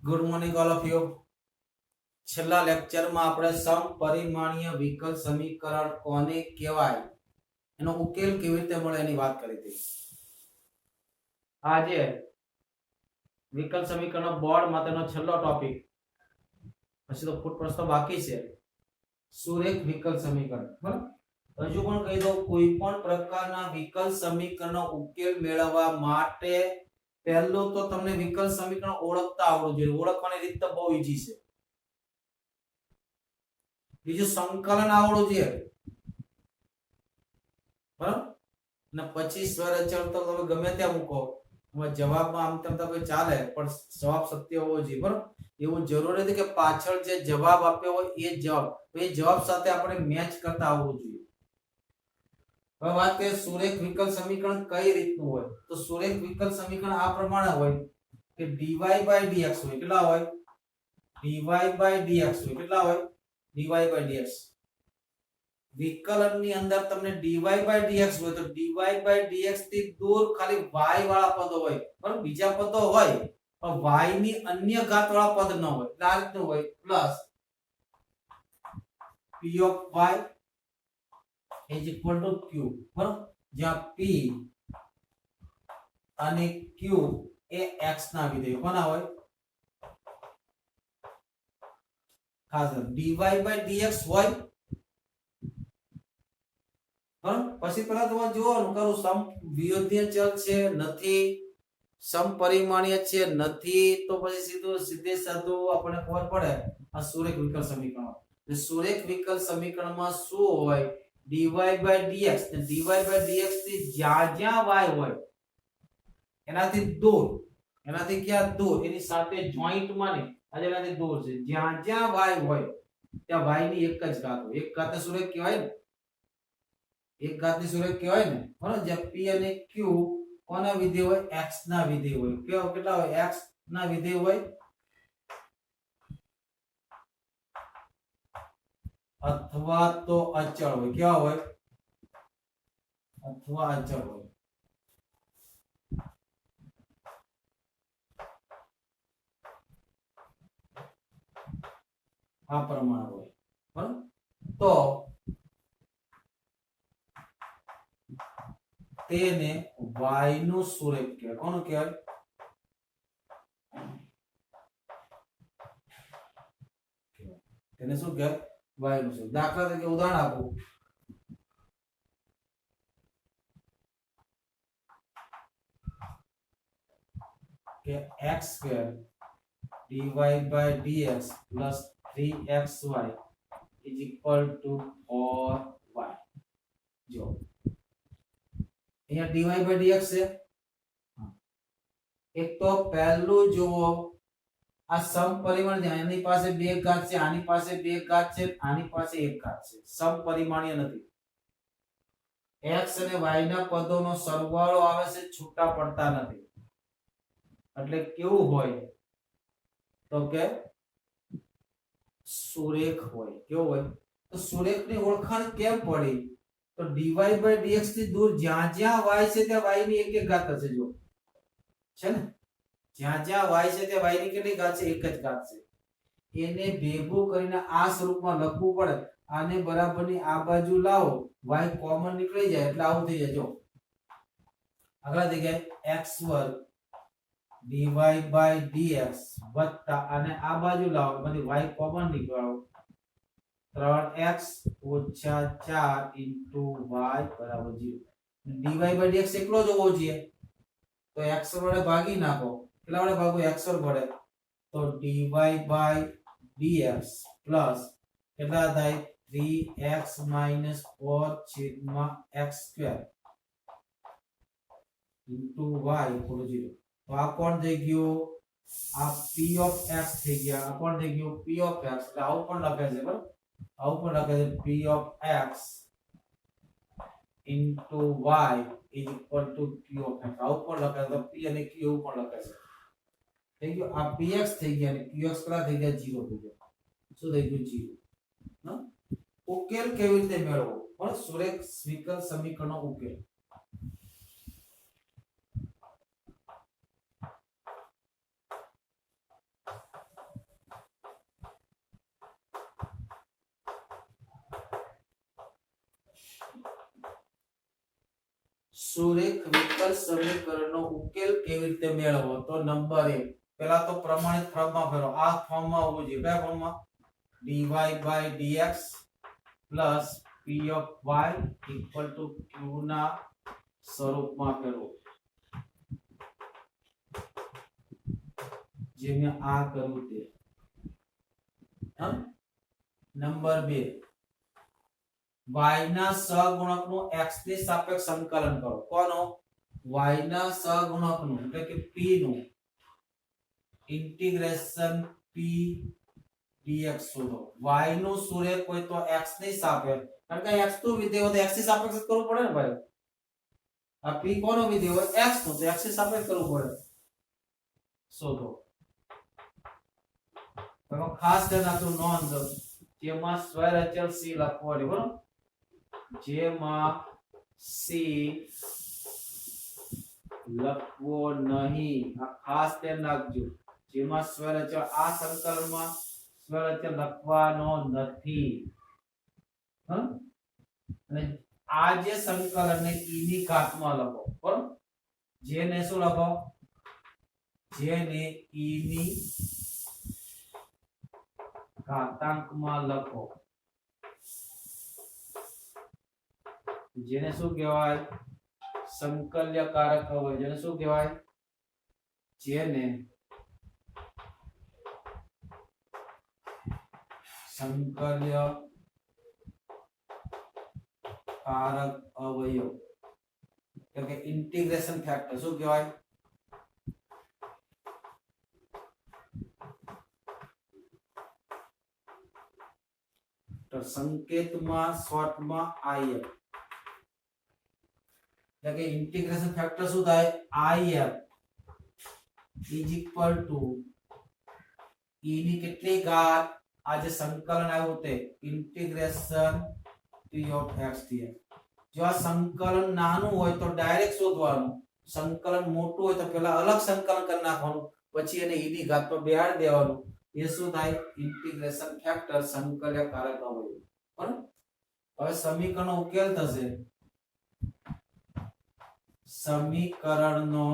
Good morning all of you. છેલ્લા લેક્ચરમાં આપણે સમપરિમાણીય વિકલ સમીકરણ કોને કહેવાય એનો ઉકેલ કેવી રીતે મળે એની વાત કરી હતી. આજે વિકલ સમીકરણનો બોર્ડ માટેનો છેલ્લો ટોપિક, પછી તો ફૂટ પ્રશ્નો બાકી છે. સુરેખ વિકલ સમીકરણ. બરાબર, હજુ પણ કહી દઉં, કોઈ પણ પ્રકારના વિકલ સમીકરણનો ઉકેલ મેળવવા માટે પહેલું તો તમને વિકલ સમીકરણ ઓળખતા આવડવું જોઈએ. ઓળખવાની રીત તો બહુ ઈઝી છે. બીજું સંકલન આવડવું જોઈએ, બરાબર, ને પછી સ્વર અચળ તો તમે ગમે ત્યાં મૂકો, જવાબમાં આમ તેમ તો કોઈ ચાલે, પણ જવાબ સત્ય હોવો જોઈએ. બરાબર, એવું જરૂરી નથી કે પાછળ જે જવાબ આપ્યો હોય એ જવાબ સાથે આપણે મેચ કરતા આવવું જોઈએ. હવે વાત કરીએ સુરેખ વિકલ સમીકરણ કઈ રીતનું હોય. તો સુરેખ વિકલ સમીકરણ આ પ્રમાણે હોય કે dy by dx હોય. કેટલા હોય? dy by dx હોય. કેટલા હોય? dy by dx. વિકલનની અંદર તમને dy by dx હોય તો dy by dx થી દૂર ખાલી y વાળા પદો હોય. બરાબર, બીજા પદો હોય પણ y ની અન્ય ઘાત વાળા પદ ન હોય. એટલે આ રીતનું હોય plus p of y is equal to q. બરાબર, જ્યાં p અને q એ x ના વિધેય કોના હોય? ખાસ dy by dx હોય. પછી પેલા તમારે જોવાનું કરું સમ વિયોજ્ય ચલ છે નથી, સમપરિમાણીય છે નથી, તો પછી સીધે સાધું આપણને ખબર પડે આ સુરેખ વિકલ સમીકરણ. સુરેખ વિકલ સમીકરણમાં શું હોય? dy by dx. ને dy by dx થી જ્યાં y હોય એનાથી દૂર, એનાથી ક્યાં દૂર? એની સાથે જોઈન્ટ માં નહીં, આજે એનાથી દૂર છે. જ્યાં y હોય ત્યાં y ની એક જ ઘાત હોય. એક ઘાત સુરેખ કહેવાય ને, એક ઘાતની સુરેખ કહેવાય ને. બરાબર, જ્યાં p અને q કોના વિધેય હોય? x ના વિધેય હોય. કેટલા હોય? x ના વિધેય હોય અથવા તો અચળ હોય. કેવા હોય? અથવા અચળ હોય. આ પ્રમાણે હોય. બરાબર, તો તેને y નું સુરેખ કહેવાય. કોનું કહેવાય? તેને શું કહેવાય? y નું સુરેખ. દાખલા તરીકે ઉદાહરણ આપું કે x² dy by dx plus 3xy is equal to 4y. જો અહીંયા dy by dx છે. એક તો પહેલું જુઓ, આ સમપરિમાણ છે. આની પાસે બે ઘાત છે, આની પાસે બે ઘાત છે, આની પાસે એક ઘાત છે. સમપરિમાણીય નથી. x અને y ના પદોનો સરવાળો આવે છે, છૂટા પડતા નથી. એટલે કેવું હોય? તો કે સુરેખ હોય. કેવું હોય? તો સુરેખની ઓળખાણ કેમ પડી? તો dy by dx થી દૂર જ્યાં y છે ત્યાં y ની એક ઘાત હશે. જો છે ને, જ્યાં y છે ત્યાં y ની કેટલી ઘાત છે? એક જ ઘાત છે. એને ભેગું કરીને આ સ્વરૂપમાં લખવું પડે. આને બરાબરની આ બાજુ લાવો, y કોમન નીકળી જાય એટલે આવું થઈ જાય. જો આગળ થઈ ગયા x² dy by dx વત્તા અને આ બાજુ લાવો, બધી y કોમન નીકળાવો, 3x ઓછા 4 into y બરાબર 0. dy by dx એકલો જ હોવો જોઈએ તો x વડે ભાગી નાખો. કેટલા વડે ભાગો? x વડે. તો dy by dx પ્લસ કેટલા થાય? 3x - 4 છેદમાં x² into y equal 0. તો આ કોણ થઈ ગયું? આ p of x થઈ ગયા. આ કોણ થઈ ગયું? p of x. એટલે આવું પણ લખે છે. બરાબર, આવું પણ લખે છે p of x into y is equal to q of x. આવું પણ લખે છે. તો p અને q એવું પણ લખે છે. થઈ ગયું. આ px થઈ ગયા અને qx કેટલા થઈ ગયા? 0 થઈ ગયા. શું થઈ ગયું? 0. ઉકેલ કેવી રીતે મેળવવો? પણ સુરેખ વિકલ સમીકરણનો ઉકેલ સુરેખ વિકલ સમીકરણનો ઉકેલ કેવી રીતે મેળવવો? તો નંબર 1, પહેલા તો પ્રમાણિત ફોર્મમાં ફેરવો. આ ફોર્મમાં આવવું જોઈએ. કયા ફોર્મમાં? dy/dx p of y equal to q ના સ્વરૂપમાં ફેરવો. જે મેં આ કર્યું તે. નંબર 2, y ના સહગુણકનું x ની સાપેક્ષ સંકલન કરો. કોનો? y ના સહગુણકનું એટલે કે p નું ઇન્ટિગ્રેશન p dx શોધો. y નું સુરેખ હોય તો x ની સાપેક્ષ, કારણ કે x નું વિધેય હોય તો x ની સાપેક્ષ કરવું પડે ને ભાઈ. આ p કોનો વિધેય હોય? x નું, તો x ની સાપેક્ષ કરવું પડે. શોધો. તો ખાસ ધ્યાન રાખજો, નોંધ, જેમાં સ્વર અચળ c લખવાની, બરોબર? જેમાં c લખવો નહીં. આ ખાસ ધ્યાન રાખજો. જેમાં સ્વર અચળ, આ સંકલનમાં સ્વર અચળ લખવાનો નથી. અને આ જે સંકલન ને e ની ઘાતમાં લખો, બરોબર? જેને શું લખો? જેને e ની ઘાતાંકમાં લખો. જેને શું કહેવાય? સંકલ્યકારક અવયવ. જેને શું કહેવાય? જેને સંકલ્યકારક અવયવ એટલે કે ઇન્ટિગ્રેશન ફેક્ટર. શું કહેવાય? તો સંકેતમાં શોર્ટમાં if એટલે કે ઇન્ટિગ્રેશન ફેક્ટર શું થાય? if is equal to e ની કેટલી ઘાત? આ જે સંકલન આવ્યું તે integration p of x dx. જો આ સંકલન નાનું હોય તો ડાયરેક્ટ શોધવાનું, સંકલન મોટું હોય તો પહેલા અલગ સંકલન કરી નાખવાનું, પછી એને e ની ઘાત પર બેહાડી દેવાનું. એ શું થાય? ઇન્ટિગ્રેશન ફેક્ટર, સંકલ્યકારક અવયવ. બરાબર? હવે સમીકરણનો ઉકેલ થશે. સમીકરણનો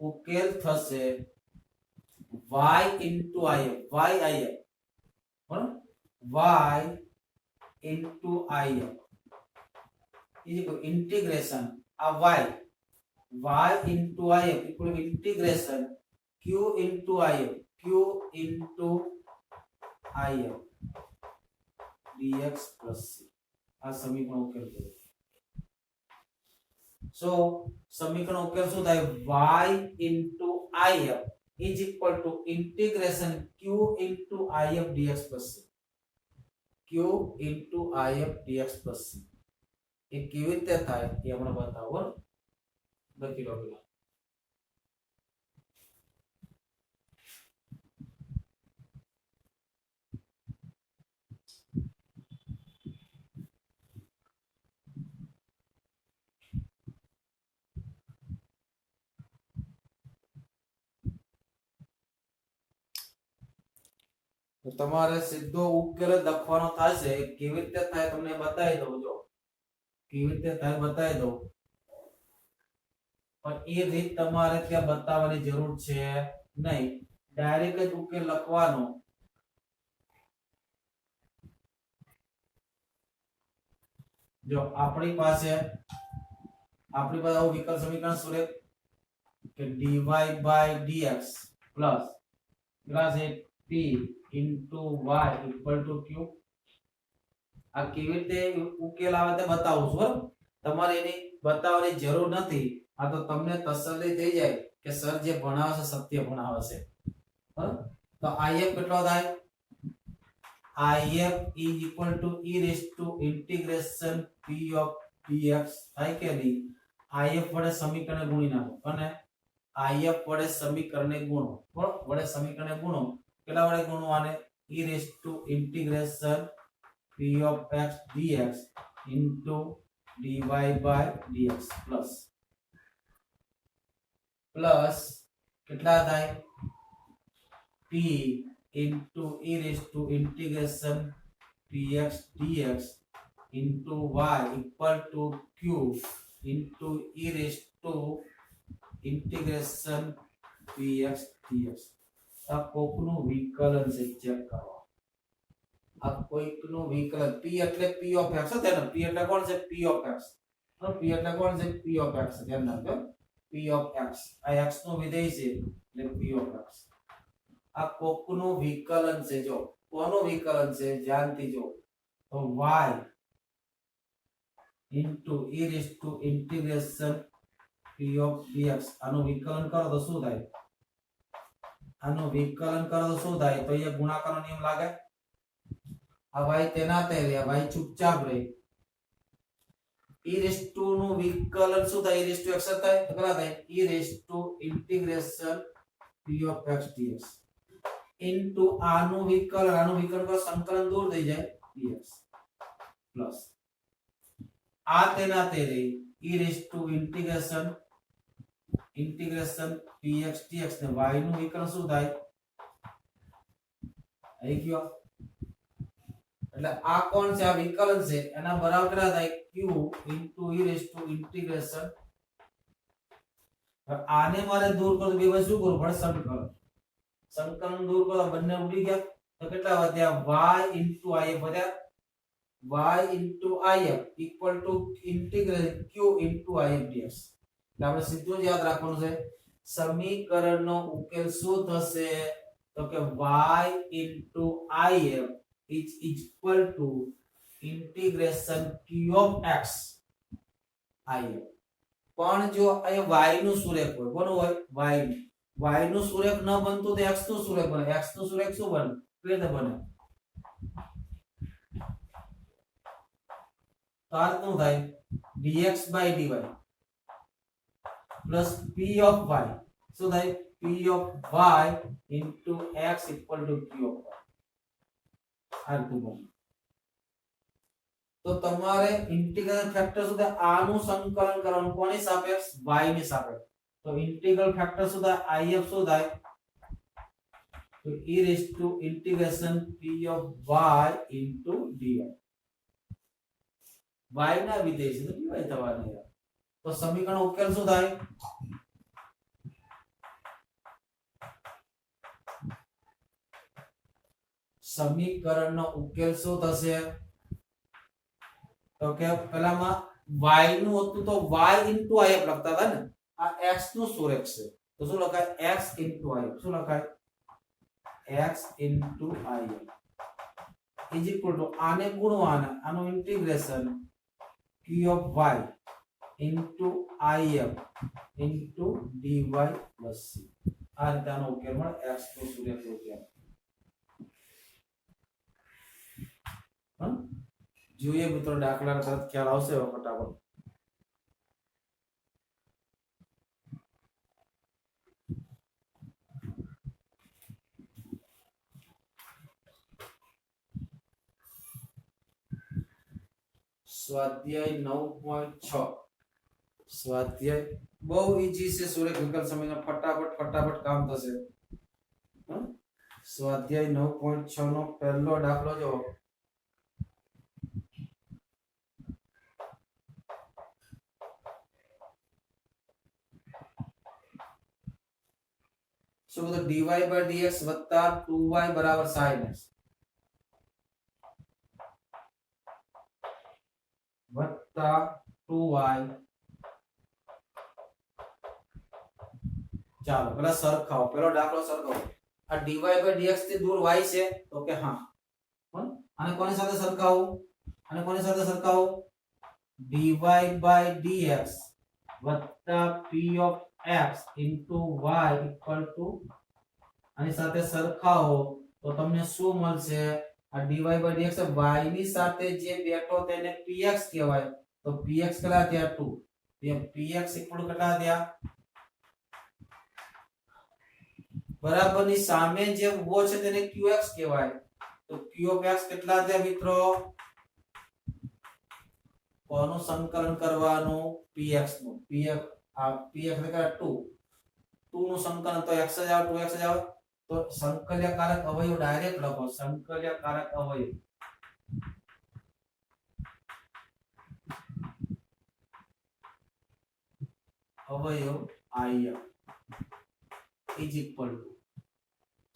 ઉકેલ થશે y into if. y if, બરાબર? y into if is equal integration a y into if equal integration q into if dx plus c. આ સમીકરણ ઉકેલ છે. સો સમીકરણ ઉકેલ શું થાય? y into if is equal to integration q into if dx plus c. q into if dx plus c. એ કેવી રીતે થાય એ આપણે બતાવો. લખી લો પેલા. તો તમારે સીધો ઉકેલ જ લખવાનો થશે. કેવી રીતે થાય તમને બતાવી દઉં. જો કેવી રીતે થાય બતાવી દઉં, પણ એ રીત તમારે ત્યાં બતાવવાની જરૂર છે નહીં. ડાયરેક્ટ જ ઉકેલ લખવાનો. જો આપણી પાસે આવું વિકલ સમીકરણ શું રહે કે dy/dx plus p into y equal to q. આ કેવી રીતે ઉકેલ આવે તે બતાવું છું. તમારે એની બતાવવાની જરૂર નથી. આ તો તમને તસલ્લી થઈ જાય કે સર જે ભણાવે છે સત્ય ભણાવે છે. તો if કેટલો થાય? if is equal to e raised to integration p of dx થાય કે નહીં? if વડે સમીકરણને ગુણી નાખો. અને if વડે સમીકરણને ગુણો. બરાબર? વડે સમીકરણને ગુણો. કેટલા વડે ગુણવાને? e raised to integration p of x dx into dy/dx plus કેટલા થાય? p into e raised to integration px dx into y equal to q into e raised to integration px dx. આ કોકનું વિકલન છે, check કરો. આ કોઈકનું વિકલન p એટલે p of x છે, તેનો p એટલે કોણ છે? p of x. તો p એટલે કોણ છે? p of x. ધ્યાન રાખજો, p of x. આ x નું વિધેય છે એટલે p of x. આ કોકનું વિકલન છે. જો કોનું વિકલન છે ધ્યાનથી જો, તો y into e raised to integration p of dx. આનું વિકલન કરો તો શું થાય? આનું વિકલન કરો તો શું થાય? તો એ ગુણાકારનો નિયમ લાગે. આ y તેના તે રે, y ચૂપચાપ રહે. e raised to નું વિકલન શું થાય? e raised to x થાય તો કેટલા થાય? e raised to integration p of x dx into આનું વિકલન પર સંકલન દૂર થઈ જાય dx પ્લસ આ તેના તે રે, e raised to integration px dx ને y નું વિકલન શું થાય? આવી ગયો. એટલે આ કોણ છે? આ વિકલન છે, એના બરાબર કેટલા થાય? q into e raised to integration. આને મારે દૂર કરો તો બે બાજુ શું કરવું પડે? સંકલન. સંકલન દૂર કરો, બંને ઉડી ગયા તો કેટલા વધ્યા? y into if વધ્યા. y into if equal to integral q into if dx. એટલે આપણે સીધું જ યાદ રાખવાનું છે, સમીકરણનો ઉકેલ શું થશે? તો કે y into if is equal to integration q of x if. પણ જો એ y નું સુરેખ હોય, કોનું હોય? y નું. y નું સુરેખ ન બનતું તો x નું સુરેખ બને. x નું સુરેખ શું બને? કેવી રીતે બને? તો આ શું થાય? dx by dy plus p of y. શું થાય? p of y into x equal to q of y. આ રીતે બને. તો તમારે ઇન્ટિગ્રલ ફેક્ટર શું થાય? આનું સંકલન કરવાનું કોની સાપેક્ષ? y ની સાપેક્ષ. તો ઇન્ટિગ્રલ ફેક્ટર શું થાય? if શું થાય? તો e raised to integration p of y into dy. y ના વિધેય છે તો dy થવાનું યાર. તો સમીકરણ ઉકેલ શું થાય? સમીકરણનો ઉકેલ શું થશે? તો કે પેલામાં y નું હતું તો y into if લખતા હતા ને, આ x નું સુરેખ છે તો શું લખાય? x into if. શું લખાય? x into if is equal to આને ગુણવાના, આનું integration q of y into if into dy plus c. આ રીતે આનો ઉકેલ મળે, x નું સુરેખ ઉકેલ. જોઈએ મિત્રો દાખલા તરત ખ્યાલ આવશે હવે ફટાફટ. સ્વાધ્યાય 9.6. સ્વાધ્યાય બહુ ઈઝી છે. સુરેખ વિકલ સમીકરણ ફટાફટ કામ થશે. સ્વાધ્યાય 9.6 નો પહેલો દાખલો જો. શું તો dy by dx વત્તા 2y બરાબર sin x વત્તા 2y. ચાલો પેલા સરખાવો, પેલો દાખલો સરખાવો. આ dy by dx થી દૂર y છે તો કે હા. આને કોની સાથે સરખાવું? આને કોની સાથે સરખાવું? dy by dx વત્તા p of x into y equal to, આની સાથે સરખાવો તો તમને શું મળશે? આ dy by dx y ની સાથે જે બેઠો તેને px કહેવાય. તો px કેટલા થયા? 2. તે px equal કેટલા થયા? બરાબરની સામે જે ઉભો છે તેને qx કહેવાય. તો q of x કેટલા થયા મિત્રો? કોનું સંકલન કરવાનું? px નું. px આ px એટલે 2 નું સંકલન તો x જ આવે, 2x જ આવે. તો સંકલ્યકારક અવયવ ડાયરેક્ટ લખો. સંકલ્યકારક અવયવ અવયવ if is equal to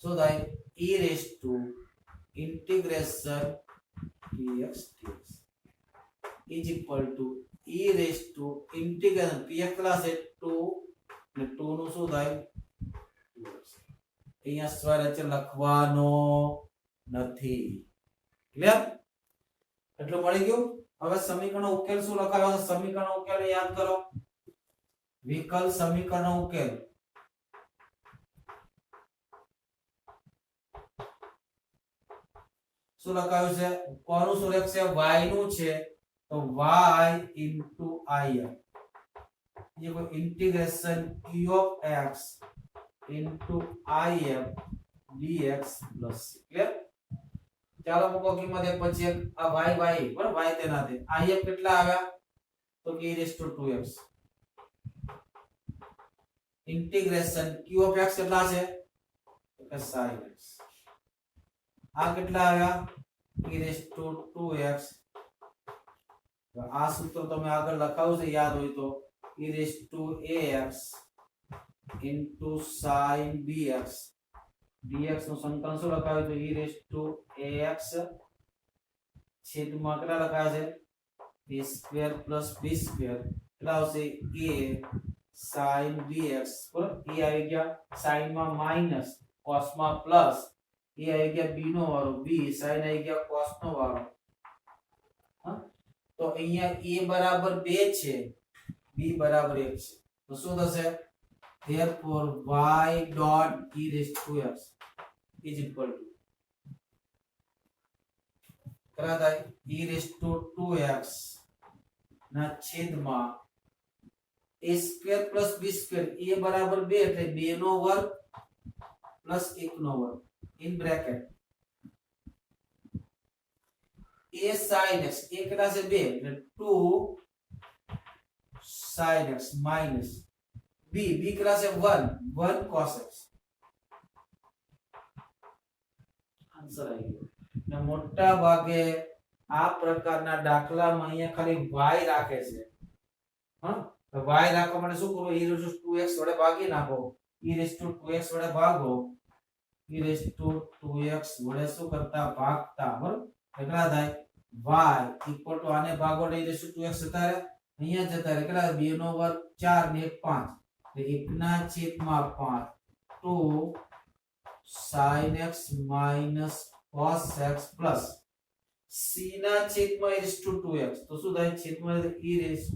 so that e raised to integration dx dx is equal to e raised to integration px class at 2 ને 2 નું શું થાય અહીંયા સ્વરચર લખવાનો નથી ક્લિયર એટલે મળી ગયું હવે સમીકરણનો ઉકેલ શું લખાયો છે સમીકરણનો ઉકેલ યાદ કરો વિકલ સમીકરણનો ઉકેલ શું લખાયું છે કોનું સૂરક છે y નું છે તો y into i ये को integration q of x into if dx plus clear ચાલો મૂકો કિંમત એક પછી એક આ y બરાબર y તેના દે if કેટલા આવ્યા તો k raised to 2x integration q of x કેટલા છે તો sin x આ કેટલા આવ્યા k raised to 2x આ સૂત્ર તમે આગળ લખાવું છે યાદ હોય તો e raised to ax into sin bx dx નું સંકલન શું લખાયું તો e raised to ax છેદમાં કેટલા લખાયા છે a square plus b square કેટલા આવશે a sin bx બરાબર e આવી ગયા sin માં માઈનસ cos માં પ્લસ એ આવી ગયા b નો વાળો b sin આવી ગયા cos નો વાળો હા તો અહીંયા a બરાબર 2 છે b બરાબર 1 છે તો શું થશે therefore y dot e raised to x is equal to કેટલા થાય e raised to 2x ના છેદમાં a square plus b square a બરાબર 2 એટલે 2 નો વર્ગ પ્લસ 1 નો વર્ગ in bracket a sin x a કેટલા છે 2 એટલે 2 sin x minus b કેટલા છે 1 cos x આન્સર આવી ગયો ને મોટા ભાગે આ પ્રકારના દાખલામાં અહીંયા ખાલી y રાખે છે હા તો y રાખવા માટે શું કરવું e raised to 2x વડે ભાગી નાખો e raised to 2x વડે ભાગો e raised to 2x વડે શું કરતા ભાગતા બરાબર કેટલા થાય y equal to આને ભાગો એટલે e raised to 2x જતા રહે અહીંયા જતા રહે કેટલા 2 નો વર્ગ 4 ને 1 5 એટલે 1 ના છેદમાં 5 2 sin x minus cos x plus c ના છેદમાં e raised to 2x તો શું થાય છેદમાં e raised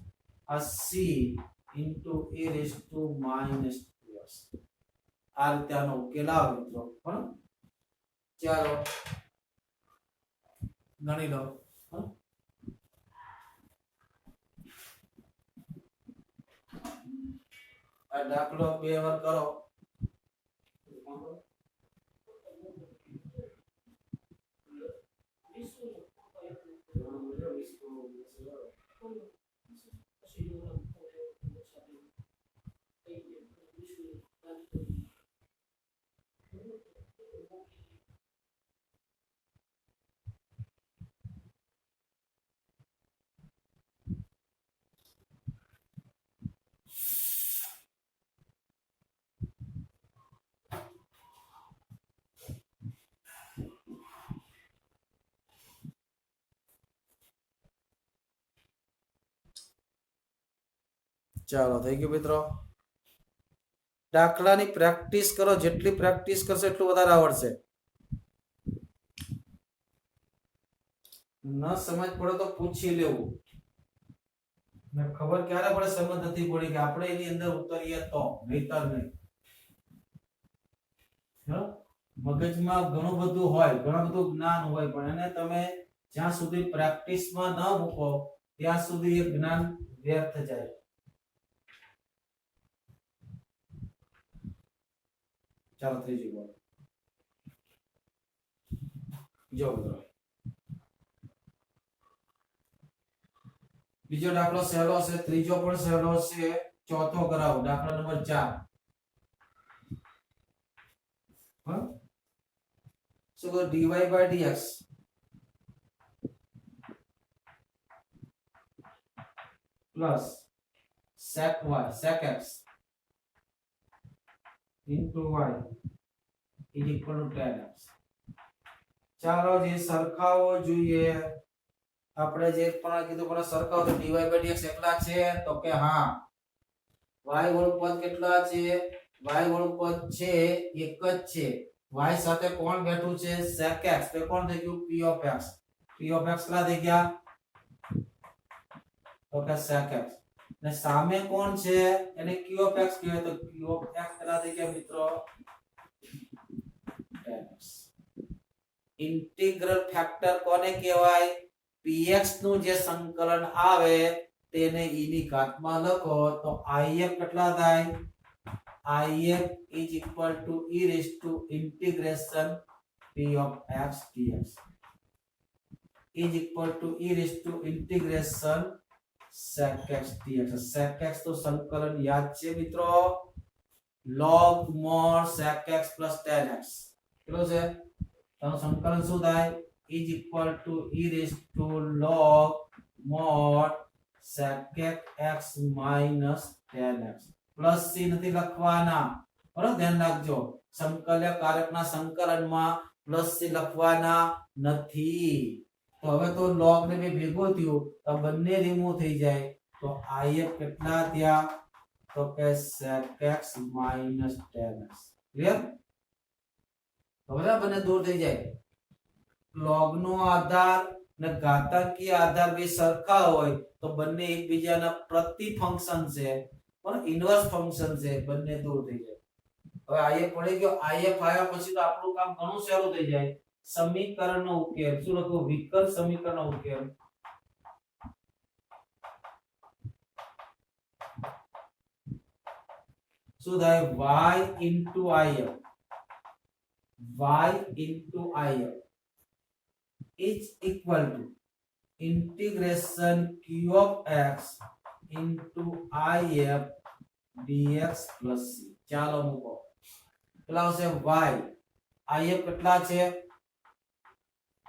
a c into e raised to minus 2x આ રીતે આનો ઉકેલ આવે મિત્રો બરાબર ચાલો ગણી લો આ દાખલો બે વાર કરો ચાલો થઈ ગયું મિત્રો દાખલાની પ્રેક્ટિસ કરો જેટલી પ્રેક્ટિસ કરશો એટલું વધારે આવડશે ન સમજ પડે તો પૂછી લેવું ને ખબર ક્યારે પડે સમજ નથી પડી કે આપણે એની અંદર ઉતરીએ તો નહીતર નહીં મગજમાં ઘણું બધું હોય ઘણું બધું જ્ઞાન હોય પણ એને તમે જ્યાં સુધી પ્રેક્ટિસમાં ન મૂકો ત્યાં સુધી એ જ્ઞાન વ્યર્થ જાય ચાલો ત્રીજી બોલ જો મિત્રો બીજો દાખલો સહેલો છે ત્રીજો પણ સહેલો છે ચોથો કરાવો દાખલા નંબર 4 હા so dy by dx plus sec y sec x into y is equal to tan x. ચાલો જે સરખાવો જોઈએ આપણે જે પણ કીધું પણ સરખાવો તો dy by dx એટલા છે તો કે હા y વાળું પદ કેટલા છે y વાળું પદ છે એક જ છે y સાથે કોણ બેઠું છે sec x તો કોણ થઈ ગયું p of x કેટલા થઈ ગયા તો કે sec x ને સામે કોણ છે એને q of x કહેવાય તો q of x કેટલા થઈ ગયા મિત્રો tan x इंटीग्रल फैक्टर कोने कहेवाय px નું જે સંકલન આવે તેને e ની ઘાતમાં લખો તો if કેટલા થાય if is equal to e raised to integration p of x dx is equal to e raised to integration sec x dx sec x તો સંકલન યાદ છે મિત્રો log mod sec x plus tan x કેટલું છે તો સંકલન શું થાય is equal to e raised to log mod sec x minus tan x plus c નથી લખવાના બરાબર ધ્યાન રાખજો સંકલ્ય કારકના સંકલનમાં પ્લસ c લખવાના નથી તો હવે તો log ને બે ભેગો થયો તો બંને રિમૂવ થઈ જાય તો if કેટલા થયા તો કે sec x minus tan x clear તો બધા બંને દૂર થઈ જાય log નો આધાર ને ઘાતાંકીય આધાર બે સરખા હોય તો બંને એકબીજાના પ્રતિ ફંક્શન છે પણ ઇન્વર્સ ફંક્શન છે બંને દૂર થઈ જાય હવે if પડી ગયો if આવ્યા પછી તો આપણું કામ ઘણું સહેલું થઈ જાય સમીકરણનો ઉકેલ શું લખવું વિકલ સમીકરણનો ઉકેલ શું થાય y into if is equal to integration q of x into if dx plus c ચાલો મૂકો કેટલા આવશે y if કેટલા છે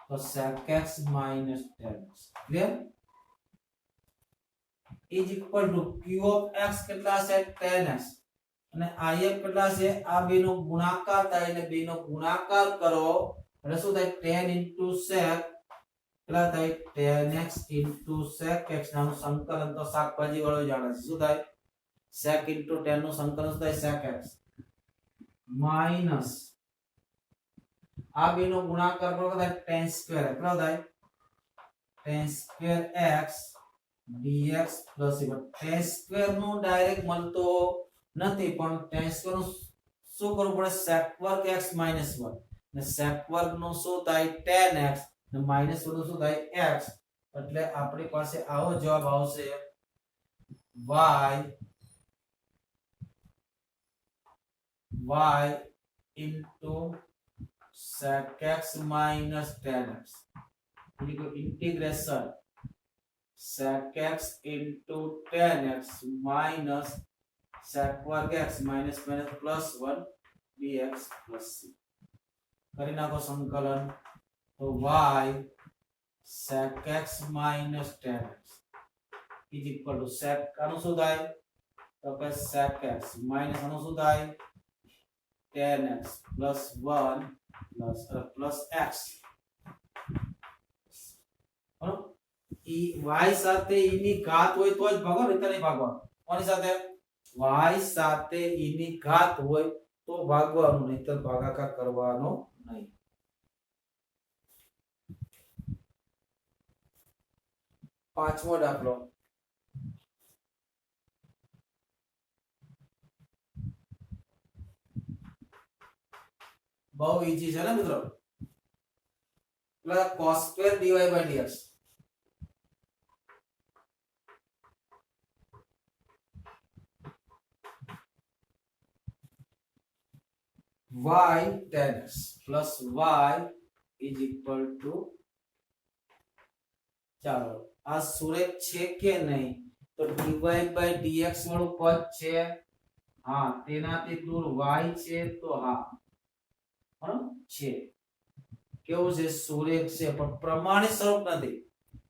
તો sec x minus tan x clear is equal to q of x કેટલા છે tan x અને if કેટલા છે આ બેનો ગુણાકાર થાય એટલે બેનો ગુણાકાર કરો એટલે શું થાય tan into sec કેટલા થાય tan x into sec x નાનું સંકલન તો શાકભાજી વાળો જાણે છે શું થાય sec into tan નું સંકલન શું થાય sec x minus આ બેનો ગુણાકાર કરો થાય tan square કેટલા થાય tan square x dx plus tan square નું ડાયરેક્ટ મળતો નથી પણ tan square નું શું કરવું પડે sec વર્ગ x minus 1 ને sec વર્ગ નું શું થાય tan x ને minus 1 નું શું થાય x એટલે આપણી પાસે આવો જવાબ આવશે y into sec x minus tan x integration sec x into tan x minus sec वर्ग x minus plus 1 dx plus c કરી નાખો સંકલન તો y sec x minus tan x is equal to sec આનું શું થાય તો કે sec x minus આનું શું થાય tan x plus 1 plus x બરાબર y સાથે e ની ઘાત હોય તો જ ભાગો રીતે નહીં ભાગવાનું કોની સાથે y સાથે e ની ઘાત હોય તો ભાગવાનું નહીતર ભાગાકાર કરવાનો નહીં પાંચમો દાખલો બહુ ઈઝી છે ને મિત્રો એટલે cos square dy by dx y tan x plus y is equal to ચાલો આ સુરેખ છે કે નહીં તો dy by dx વાળું પદ છે હા તેનાથી દૂર y છે તો હા છે કેવું છે સુરેખ છે પણ પ્રમાણિત સ્વરૂપ નથી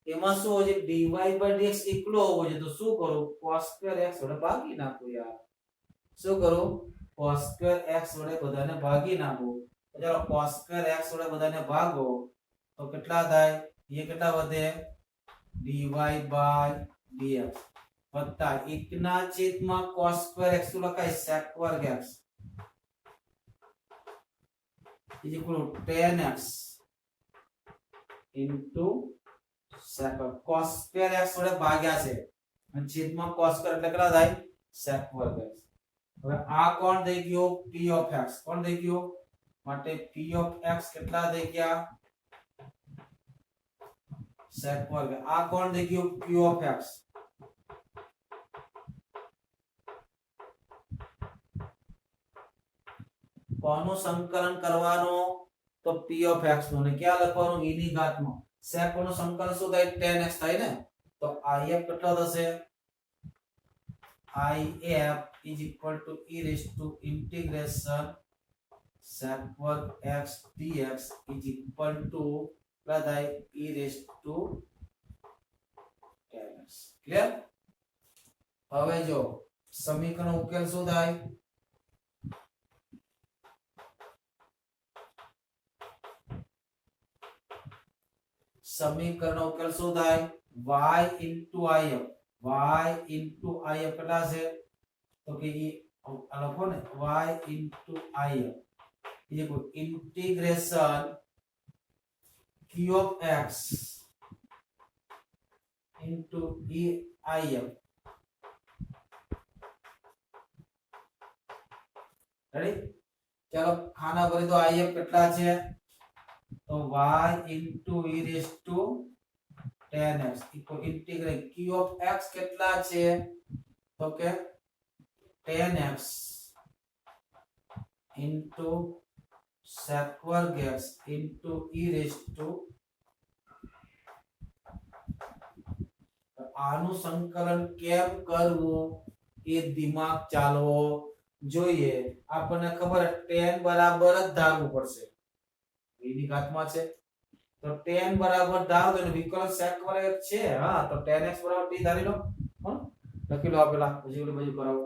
એમાં શું હોય છે dy by dx એકલો હોવો છે તો શું કરું cos square x વડે ભાગી નાખું યાર શું કરું cos square x વડે બધાને ભાગી નાખું તો ચાલો cos square x વડે બધાને ભાગો તો કેટલા થાય એ કેટલા વધે dy by dx વત્તા 1 ના છેદમાં cos square x લખાય sec વર્ગ x is equal to tan x into sec cos square x વડે ભાગ્યા છે અને છેદમાં cos square એટલે કેટલા થાય sec વર્ગ x હવે આ કોણ થઈ ગયો p of x કોણ થઈ ગયો માટે p of x કેટલા થઈ ગયા sec વર્ગ આ કોણ થઈ ગયું q of x કોનું સંકલન કરવાનો તો p of x નું ને ક્યાં લખવાનું e ની ઘાતમાં sec નું સંકલન શું થાય tan x થાય ને તો if કેટલો થશે if is equal to e raised to integration sec वर्ग x dx is equal to क्या થાય e raised to tan x clear હવે જો સમીકરણ ઉકેલ શું થાય સમીકરણ ઉકેલ શું થાય y into if કેટલા છે તો કે ઈ લખો ને y into if is equal to integration q of x into if ready ચાલો ખાના ભરી તો if કેટલા છે तो y into e raised to tan x equal integral q of x કેટલા છે તો કે tan x into sec વર્ગ x into e raised to આનું સંકલન કેમ કરવું એ દિમાગ ચાલવો જોઈએ આપણને ખબર tan બરાબર જ ધારવું પડશે એની ઘાતમાં છે તો tan બરાબર ધારો તો વિકલ્પ sec વર્ગ છે હા તો tan x બરાબર t ધારી લો હા લખી લો આપેલા પછી ઓલી બાજુ કરાવો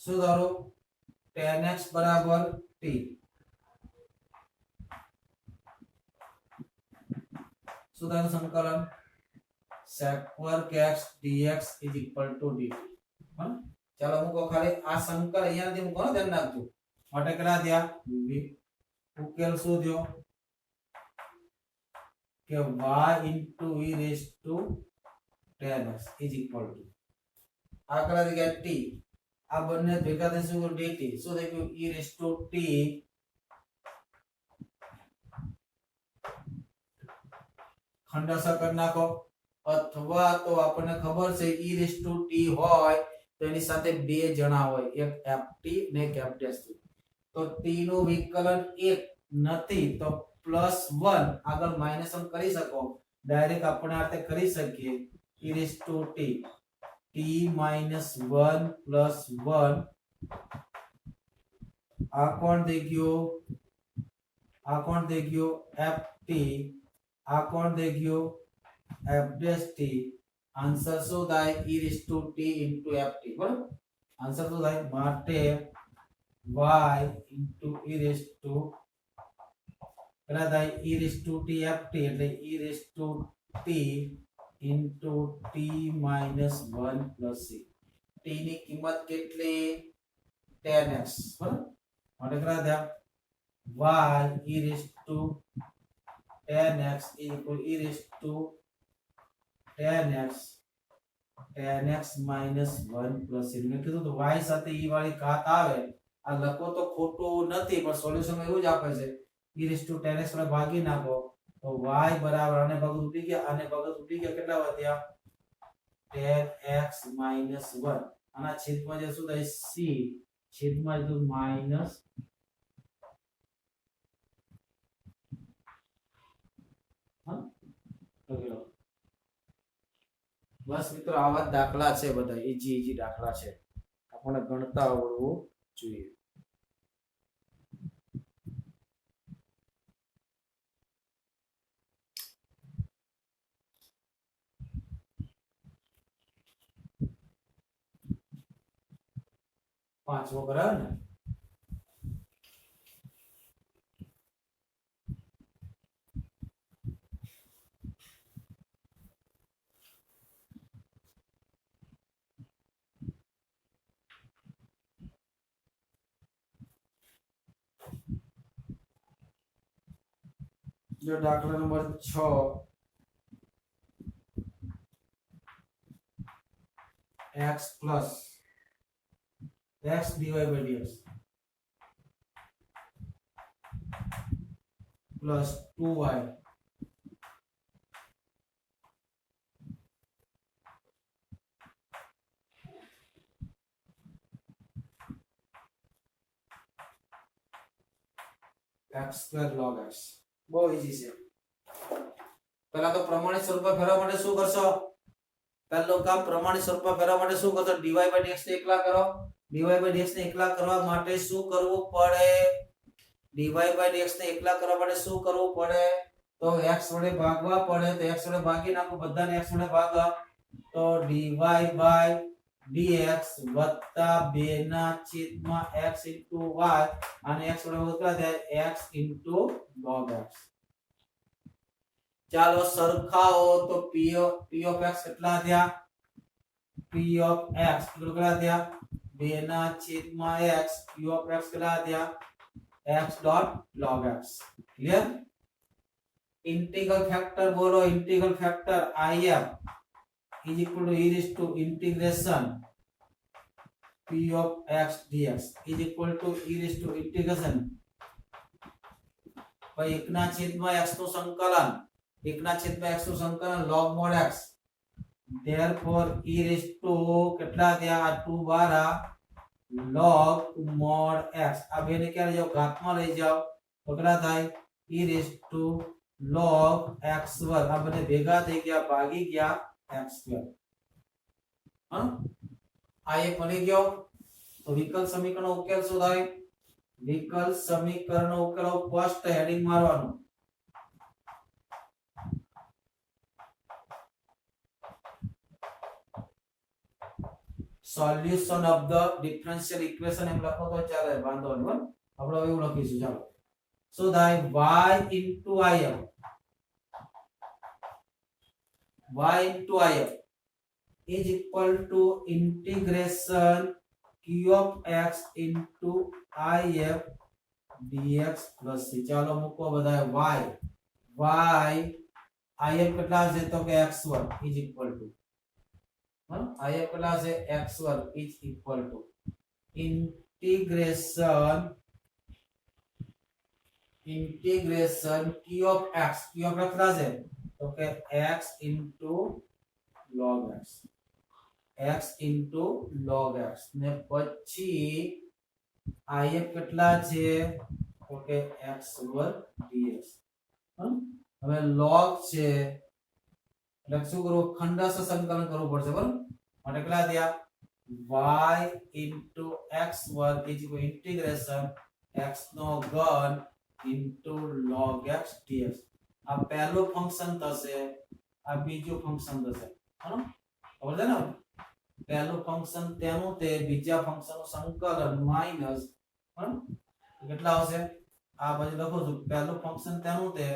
શું ધારો tan x બરાબર t શું ધારો સંકલન sec વર્ગ x dx is equal to dt હા ચાલો મૂકો ખાલી આ સંકલન અહીંયાથી મૂકો ને ધ્યાન રાખજો માટે કેટલા થયા ઉકેલ શું થયો કે y into e raised to tan x is equal to આ કેટલા થઈ ગયા t આ બંને ભેગા થશે તો dt શું થઈ ગયું e raised to t ખંડાસા કરી નાખો અથવા તો આપણને ખબર છે e raised to t હોય તો એની સાથે બે જણા હોય એક ft ને એક f' તો t નું વિકલન 1 નથી તો +1 આગળ -1 કરી શકો ડાયરેક્ટ આપણે આ રીતે કરી શકીએ e raised to t t -1 + 1 આ કોણ થઈ ગયો ft આ કોણ થઈ ગયો f' આન્સર શું થાય e raised to t into ft બરાબર આન્સર શું થાય માટે y into e raised to કેટલા થાય e raised to t ft એટલે e raised to t into t minus 1 plus c t ની કિંમત કેટલી tan x બરાબર માટે કેટલા થયા y e raised to tan x equal e raised to tan x minus 1 plus c મેં કીધું તો y સાથે e વાળી ઘાત આવે આ લખો તો ખોટું નથી પણ સોલ્યુશન એવું જ આપે છે e raised to tan x વડે ભાગી નાખો તો y બરાબર આને ભાગ ઉડી ગયા આને ભાગ ઉડી ગયા કેટલા વધ્યા tan x minus 1 આના છેદમાં જે શું થાય c છેદમાં જો માઈનસ બસ મિત્રો આવા દાખલા છે બધા ઈજી દાખલા છે આપણે ગણતા આવડવું જોઈએ પાંચમો બરાબર ને जो दाखला number 6 x plus x divided by dx plus 2y x square log x બહુ ઈઝી છે પહેલા તો પ્રમાણિત સ્વરૂપમાં ફેરવવા માટે શું કરશો પહેલું કામ પ્રમાણિત સ્વરૂપમાં ફેરવવા માટે શું કરશો dy by dx ને એકલા કરો dy by dx ને એકલા કરવા માટે શું કરવું પડે dy by dx ને એકલા કરવા માટે શું કરવું પડે તો x વડે ભાગવા પડે તો x વડે ભાગી નાખો બધાને x વડે ભાગો તો dy by dx વત્તા 2 ના છેદમાં x y અને x વડે ઉતરા થાય x log x ચાલો સરખાઓ તો p of x કેટલા થયા p of x કેટલા થયા 2 ના છેદમાં x p of x કેટલા થયા x dot log x clear integral factor बोलो integral factor if is equal to e raised to integration p of x dx is equal to e raised to integration भाई 1 ના છેદમાં x નું સંકલન 1 ના છેદમાં x નું સંકલન log mod x therefore e raised to કેટલા થયા આ 2 12 log mod x આ બેને ક્યાં લઈ જાઓ ઘાતમાં લઈ જાઓ તો કેટલા થાય e raised to log x वर्ग આ બને ભેગા થઈ ગયા ભાગી ગયા x સ્ક્વેર હા આ એક મળી ગયો તો વિકલ સમીકરણનો ઉકેલ શું થાય વિકલ સમીકરણનો ઉકેલ ફર્સ્ટ હેડિંગ મારવાનું solution of the differential equation એમ લખો તો ચાલે વાંધો નહીં આપણે એવું લખીશું ચાલો so that y into if is equal to integration q of x into if dx plus c ચાલો મૂકો બધા y if કેટલા છે તો કે x1 is equal to if કેટલા છે x1 is equal to integration q of x કેટલા છે તો કે x into log x ને પછી if કેટલા છે તો કે x2 dx હવે log છે એટલે શું કરવું ખંડસ્થ સંકલન કરવું પડશે બરાબર માટે કેટલા થયા y into x2 is equal integration x નો ઘન into log x dx આ પહેલું ફંક્શન થશે આ બીજું ફંક્શન થશે બરાબર સમજે ને પહેલું ફંક્શન તેનું તે બીજા ફંક્શનનું સંકલન માઈનસ કેટલા આવશે આ બાજુ લખો છું પહેલું ફંક્શન તેનું તે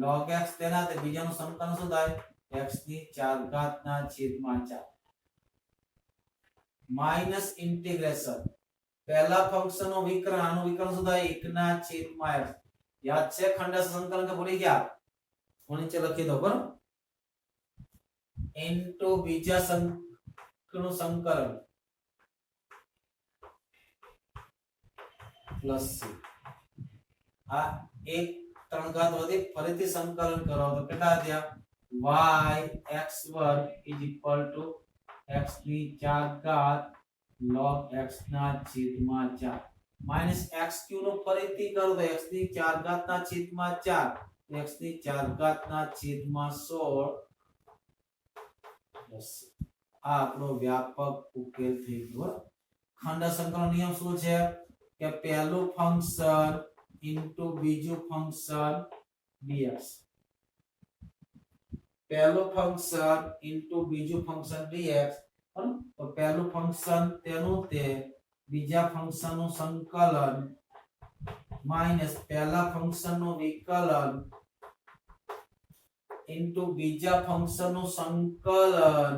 log x તેના તે બીજાનું સંકલન શું થાય x ની 4 ઘાત ના છેદમાં 4 માઈનસ ઇન્ટિગ્રેશન પહેલા ફંક્શન નો વિકર્ણ આનું વિકર્ણ શું થાય 1 ના છેદમાં x યાદ છે ખંડસ્થ સંકલન કે ભૂલી ગયા નીચે લખી દો બરાબર ઇન્ટુ બીજા નું સંકલન પ્લસ c આ 1 3 ઘાત વધી ફરીથી સંકલન કરો તો કેટલા થયા y x वर्ग इज इक्वल टू x ની 4 ઘાત log x ના છેદમાં 4 માઈનસ x ક્યુ નો ફરીથી કરો તો x ની 4 ઘાત ના છેદમાં 4 x ની 4 ઘાત ના છેદમાં 16 બસ આ આપણો વ્યાપક ઉકેલ થઈ ગયો ખંડ સંકલન નિયમ શું છે કે પહેલું ફંક્શન ઇન્ટુ બીજું ફંક્શન dx પહેલું ફંક્શન ઇન્ટુ બીજું ફંક્શન dx તો પહેલું ફંક્શન તેનું તે બીજા ફંક્શનનું સંકલન માઈનસ પહેલા ફંક્શનનું વિકલન ઇન્ટુ બીજા ફંક્શનનું સંકલન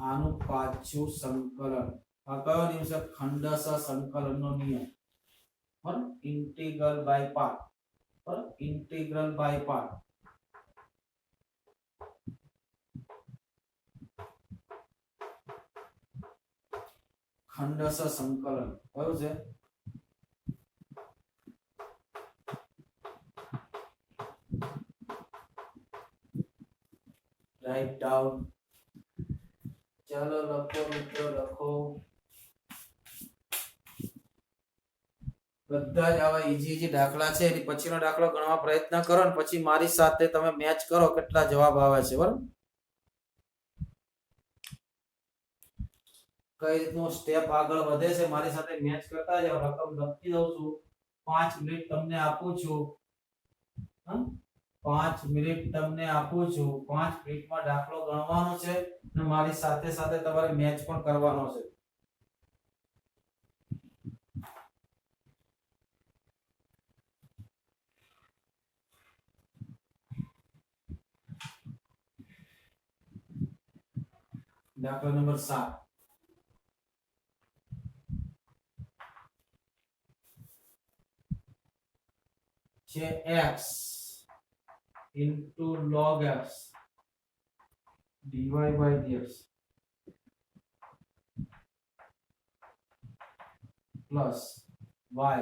આનું પાછું સંકલન આ કયો નિયમ છે ખંડશ સંકલનનો નિયમ બરાબર ઇન્ટિગ્રલ બાય પાર્ટ બરાબર ઇન્ટિગ્રલ બાય પાર્ટ ખંડશ સંકલન કયું છે રાઇટ ડાઉન ચાલો લખો મિત્રો લખો બધા જ આવા ઈજી દાખલા છે એની પછીનો દાખલો ગણવા પ્રયત્ન કરો અને પછી મારી સાથે તમે મેચ કરો કેટલા જવાબ આવે છે બરાબર કઈ રીતનું સ્ટેપ આગળ વધે છે મારી સાથે મેચ કરતા જાઓ રકમ લખી દઉં છું 5 મિનિટ તમને આપું છું 5 મિનિટ તમને આપું છું 5 મિનિટમાં દાખલો ગણવાનો છે અને મારી સાથે સાથે તમારે મેચ પણ કરવાનો છે દાખલા નંબર 7 છે x into log x dy by dx plus y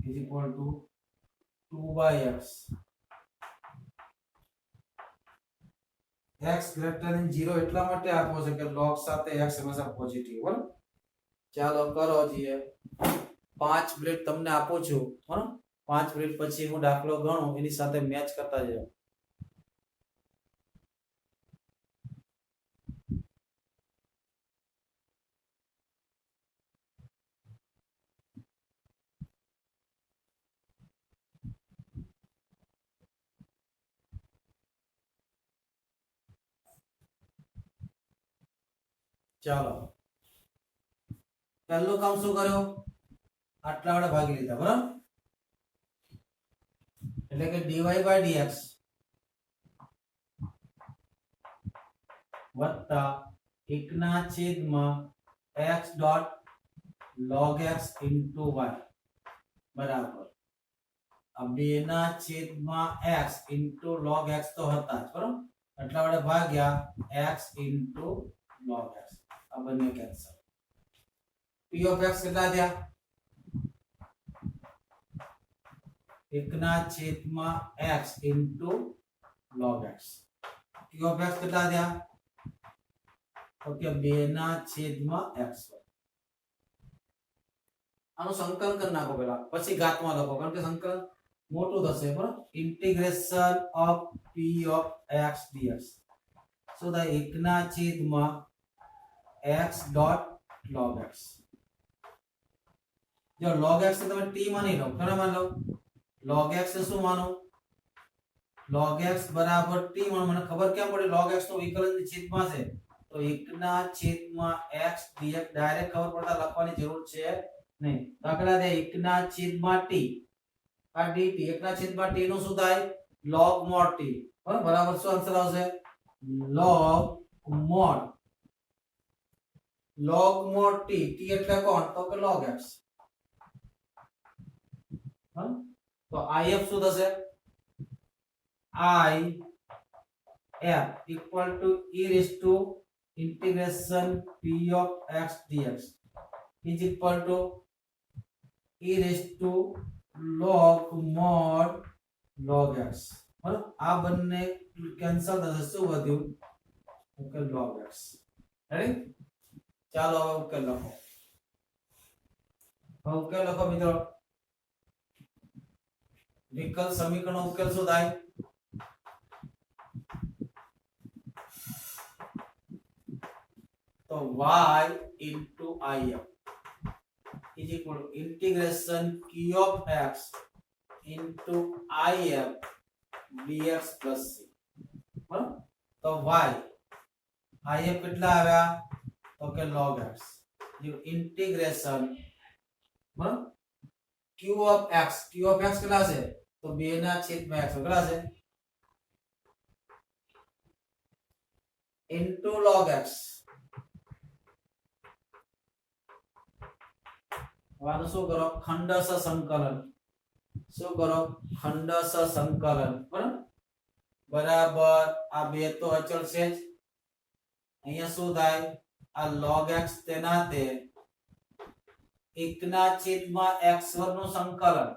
is equal to 2 by x x greater than 0 એટલા માટે આપો છે કે log સાથે x હંમેશા પોઝિટિવ બરાબર ચાલો કરો જીએ 5 મિનિટ તમને આપું છું બરાબર 5 મિનિટ પછી હું દાખલો ગણું એની સાથે મેચ કરતા જાઓ ચાલો પહેલું કામ શું કર્યો આટલા વડે ભાગી લીધા બરાબર એટલે કે dy by dx વત્તા 1 ના છેદમાં x dot log x into y બરાબર આ 2 ના છેદમાં x into log x તો હતા જ બરાબર એટલા વડે ભાગ્યા x into log x આ બંને કેન્સલ p of x કેટલા થયા 1 ના છેદમાં x into log x q of x કેટલા થયા તો કે 2 ના છેદમાં x આનું સંકલન કરી નાખો પહેલા પછી ઘાતમાં લખો કારણ કે સંકલન મોટું થશે બરાબર integration of p of x dx so the 1 ના છેદમાં x dot log x જો log x ને તમે t માની લો કોને માની લો log x ને શું માનો log x બરાબર t માનો મને ખબર કેમ પડી log x નો વિકલન ની છેદમાં છે તો 1 ના છેદમાં x dx ડાયરેક્ટ ખબર પડતા લખવાની જરૂર છે નહીં દાખલા દે 1 ના છેદમાં t આ dt 1 ના છેદમાં t નું શું થાય log mod t બરાબર શું આન્સર આવશે log mod t t એટલે કોણ તો કે log x તો if શું થશે I f equal to e raised to integration p of x dx is equal to e raised to log mod log x બરાબર આ બંને કેન્સલ થશે શું વધ્યું ઉકેલ log x રેડી ચાલો હવે ઉકેલ લખો ઉકેલ લખો મિત્રો વિકલ સમીકરણનો ઉકેલ શું થાય तो y into if is equal to integration q of x into if dx plus c बराबर तो y if કેટલા આવ્યા તો કે log x જે integration બરાબર q of x કેટલા છે તો 2 ના છેદમાં x કેટલા છે into log x વાળો શું કરો ખંડશ સંકલન શું કરો ખંડશ સંકલન બરાબર બરાબર આ બે તો અચળ છે જ અહીંયા શું થાય આ log x તેના તે 1 ના છેદમાં x વર્ગ નું સંકલન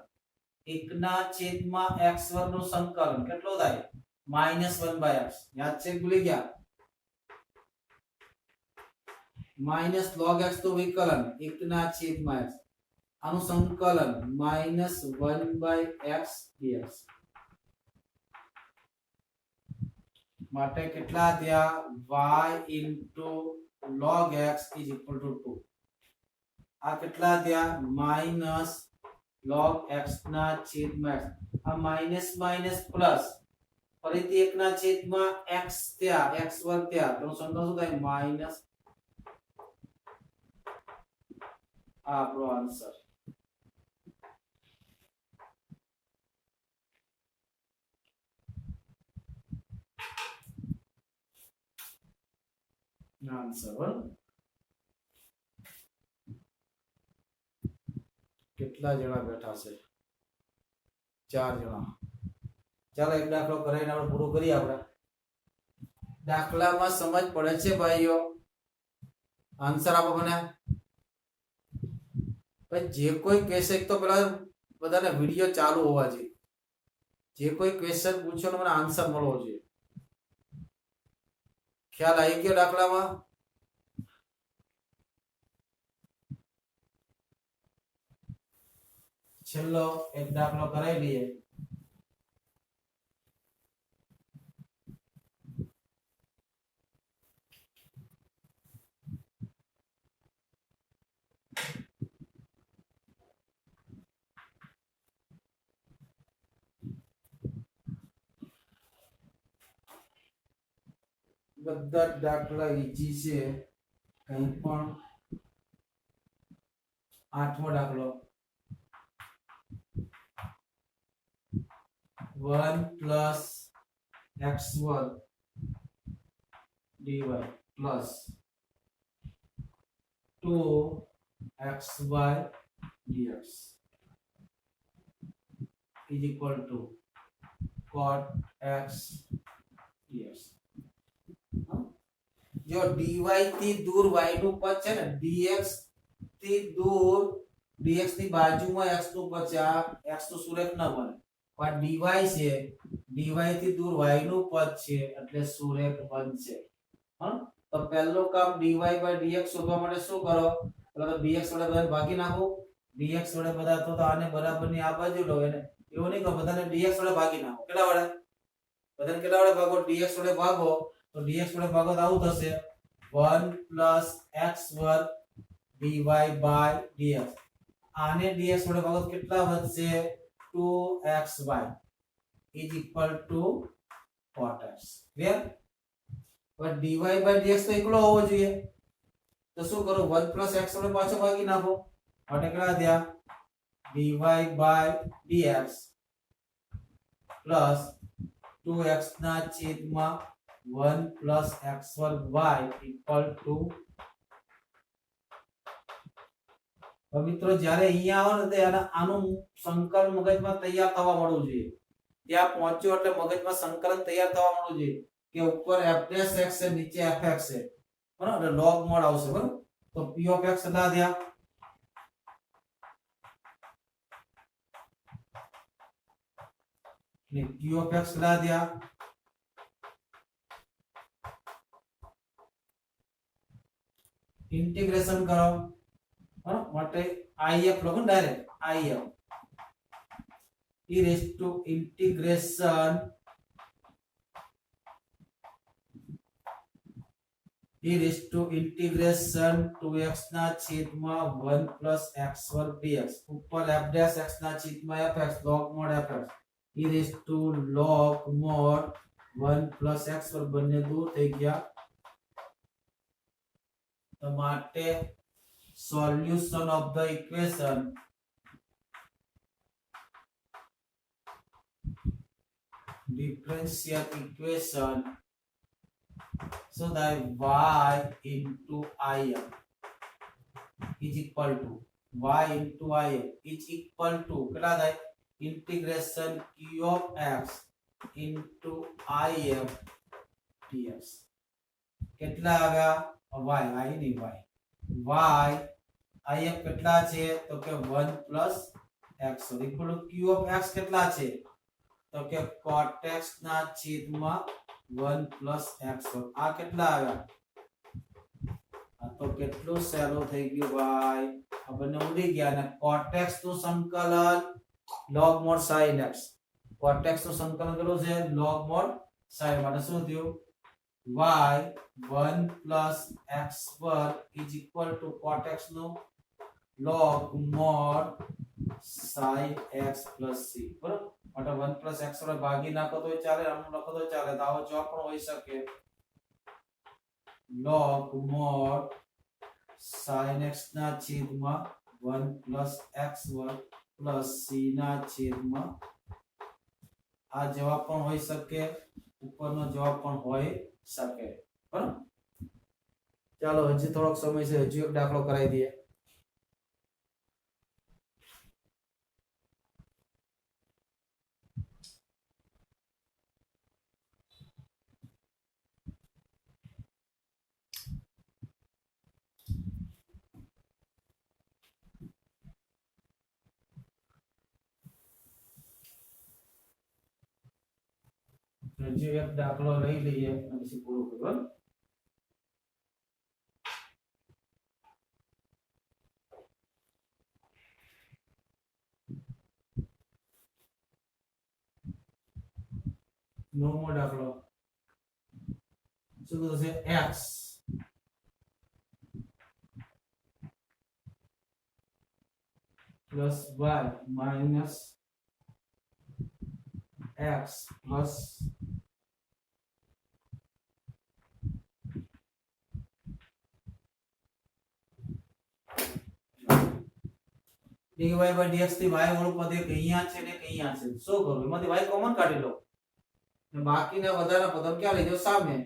1 ના છેદમાં x વર્ગ નું સંકલન કેટલું થાય -1/x યાદ છે ભૂલી ગયા माइनस log x तो विकलन 1 ના છેદમાં x આનું સંકલન -1/x dx માટે કેટલા થયા y log x = 2 આ કેટલા થયા -log x ના છેદમાં x આ માઈનસ માઈનસ પ્લસ ફરીથી 1 ના છેદમાં x થયા x વર્ગ થયા તો સંકલન શું થાય માઈનસ આપણો આન્સર કેટલા જણા બેઠા છે 4 જણા ચાલો એક દાખલો કરીને આપણે પૂરું કરીએ આપણે દાખલામાં સમજ પડે છે ભાઈઓ આન્સર આપો મને भाई जे कोई क्वेश्चन तो पहला बधाने वीडियो चालू होवा જોઈએ जे कोई क्वेश्चन पूछो तो મને आंसर મળવો જોઈએ ખ્યાલ આવી ગયો દાખલામાં છેલ્લો એક દાખલો કરાવી લઈએ બધા દાખલા ઈજી છે કંઈ પણ આઠમો દાખલો 1 + x² dy plus 2xy dx is equal to cot x dx जो dy થી દૂર y નું પદ છે ને dx થી દૂર dx ની બાજુમાં x નું પદ છે આ x નું સુરેખ ન બને પણ dy છે dy થી દૂર y નું પદ છે એટલે સુરેખ બનશે હા તો પહેલું કામ dy/dx શોધવા માટે શું કરો એટલે તો dx વડે બધાને ભાગી નાખો dx વડે બધા તો આને બરાબરની આ બાજુ લો એને એવું નહીં કે બધાને dx વડે ભાગી નાખો કેટલા વડે બધાને કેટલા વડે ભાગો dx વડે ભાગો तो dx વડે ભાગો તો આવું થશે 1 + x² dy/dx આને dx વડે ભાગો તો કેટલા વધશે 2xy = cot x ક્લિયર પણ dy/dx તો એકલો હોવો જોઈએ તો શું કરો 1 + x વડે પાછો ભાગી નાખો માટે કેટલા થયા dy/dx plus 2x ના છેદમાં 1 + x² y = મિત્રો જ્યારે અહીંયા આવો ને ત્યારે આનું સંકલન મગજમાં તૈયાર થવા મળવું જોઈએ ત્યાં પહોંચ્યો એટલે મગજમાં સંકલન તૈયાર થવા મળવું જોઈએ કે ઉપર f'(x) છે નીચે fx છે બરાબર log mod આવશે બરાબર તો p of x કેટલા થયા ને q ऑफ x કેટલા થયા इंटीग्रेशन करो માટે if લખો direct if e raised to integration e raised to integration 2x ના છેદમાં 1 plus x વર્ગ dx ઉપર f dash x ના છેદમાં fx log mod fx e raised to log mod 1 plus x વર્ગ બંને દૂર થઈ ગયા તો માટે solution of the equation differential equation so that y into if is equal to y into if is equal to કેટલા થાય integration q of x into if dx કેટલા આવ્યા y y ની y y if કેટલા છે તો કે 1 plus x equal to q of x કેટલા છે તો કે cot x ના છેદમાં 1 plus x આ કેટલા આવ્યા આ તો કેટલું સહેલું થઈ ગયું ભાઈ આ બંને ઉડી ગયા અને cot x નું સંકલન log mod sin x cot x નું સંકલન કેટલું છે log mod sin માટે શું થયું y 1 plus x વર્ગ is equal to cot x નું log mod sin x plus c બરાબર માટે 1 plus x વડે ભાગી નાખો તો ચાલે આમ લખો તો ચાલે તો આવો જવાબ પણ હોઈ શકે log mod sin x ના છેદમાં 1 plus x વર્ગ plus c ના છેદમાં આ જવાબ પણ હોઈ શકે ઉપરનો જવાબ પણ હોઈ શકે બરાબર ચાલો હજી થોડોક સમય છે હજી એક દાખલો કરાવી દઈએ હજી એક દાખલો લઈ લઈએ અને પછી પૂરું કરીએ નવમો દાખલો શું થશે x plus y minus x plus dy by dx થી y વાળું પદ એક અહીંયા છે ને એક અહીંયા છે શું કરું એમાંથી y કોમન કાઢી લો ને બાકીના વધારાના પદો ક્યાં લઈ જાવ સામે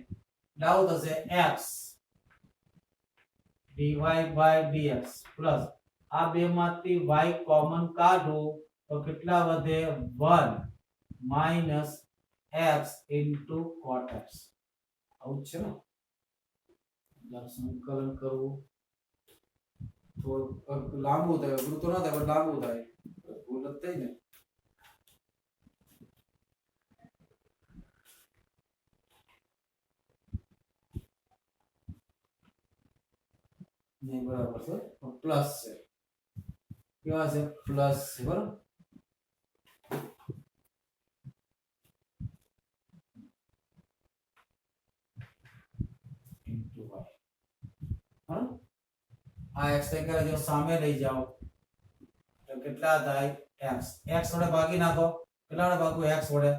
ડાઉ થશે x dy by dx plus આ બે માંથી y કોમન કાઢો તો કેટલા વધે 1 minus x into cot x આવું છે ને સંકલન કરવું થોડું લાંબુ થાય અઘરું તો ના થાય પણ લાંબુ થાય ભૂલ જ થઈ ને નહીં બરાબર છે પ્લસ છે કેવા છે પ્લસ છે બરાબર ઇન્ટુ y બરાબર આ x ને કરે જો સામે લઈ જાઓ તો કેટલા થાય x x વડે ભાગી નાખો કેટલા વડે ભાગો x વડે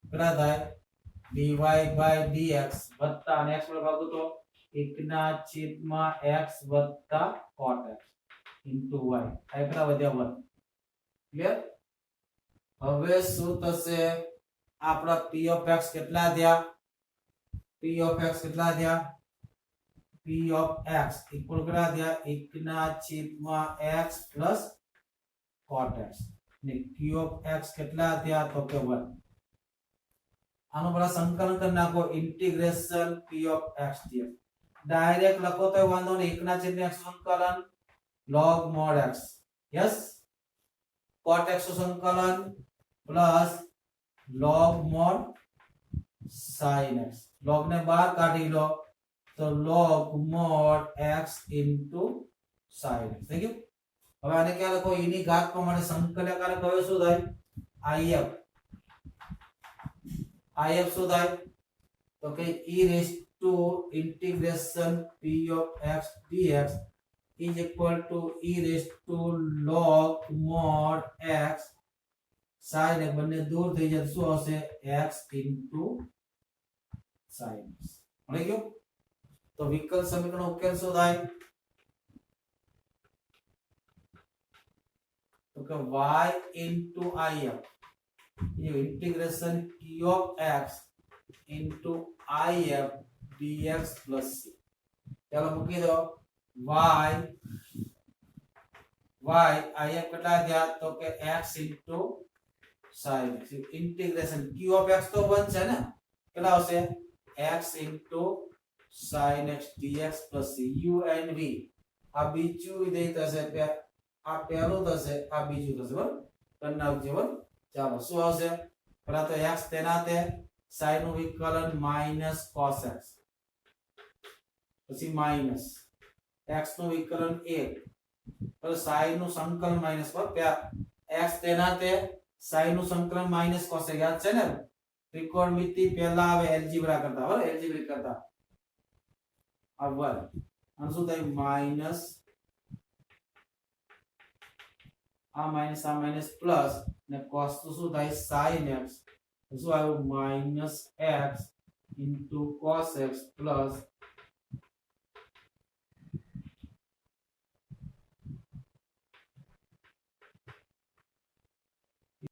કેટલા થાય dy by dx વત્તા અને x વડે ભાગો તો 1 ના છેદમાં x વત્તા cot x into y આ કેટલા વધ્યા 1 ક્લિયર હવે શું થશે આપડા p of x કેટલા થયા p of x કેટલા થયા p of x equal કેટલા થયા 1 ના છેદમાં x plus cot x ને q of x કેટલા થયા તો કે 1 આનો બરા સંકલન કરી નાખો integration p of x dx direct લખો તો વાંધો નહીં 1 ના છેદમાં x સંકલન log mod x yes cot x નું સંકલન plus log mod sin x log ને બહાર કાઢી લો તો log mod x into sin x થઈ ગયું હવે આને ક્યાં લખો e ની ઘાત પ્રમાણે સંકલનકારક હવે શું થાય if શું થાય તો કે e raised to integration p of x dx is equal to e raised to log mod x sin x બંને દૂર થઈ જશે શું હશે x into sin x મળી ગયું તો વિકલ સમીકરણ ઉકેલ શું થાય તો કે y into if ये integration p of x into if dx plus c चलो મૂકી દો y if કેટલા થયા તો કે x into sin x integration q of x તો 1 છે ને કેટલા આવશે x into sin x dx plus c u and v આ બીજું વિધેય થશે આ પહેલું થશે આ બીજું થશે બરાબર કરી નાખજો બરાબર ચાલો શું આવશે પહેલા તો x તેનાતે sin નું વિકલન minus cos x પછી minus x નું વિકલન 1 પર sin નું સંકલન minus પર x તેનાતે sin નું સંકલન minus cos x યાદ છે ને ત્રિકોણમિતિ પહેલા આવે એલ્જીબ્રા કરતા બરાબર એલ્જીબ્રિક કરતા આ 1 અને શું થાય minus આ minus પ્લસ ને cos તો શું થાય sin x તો શું આવ્યું minus x into cos x plus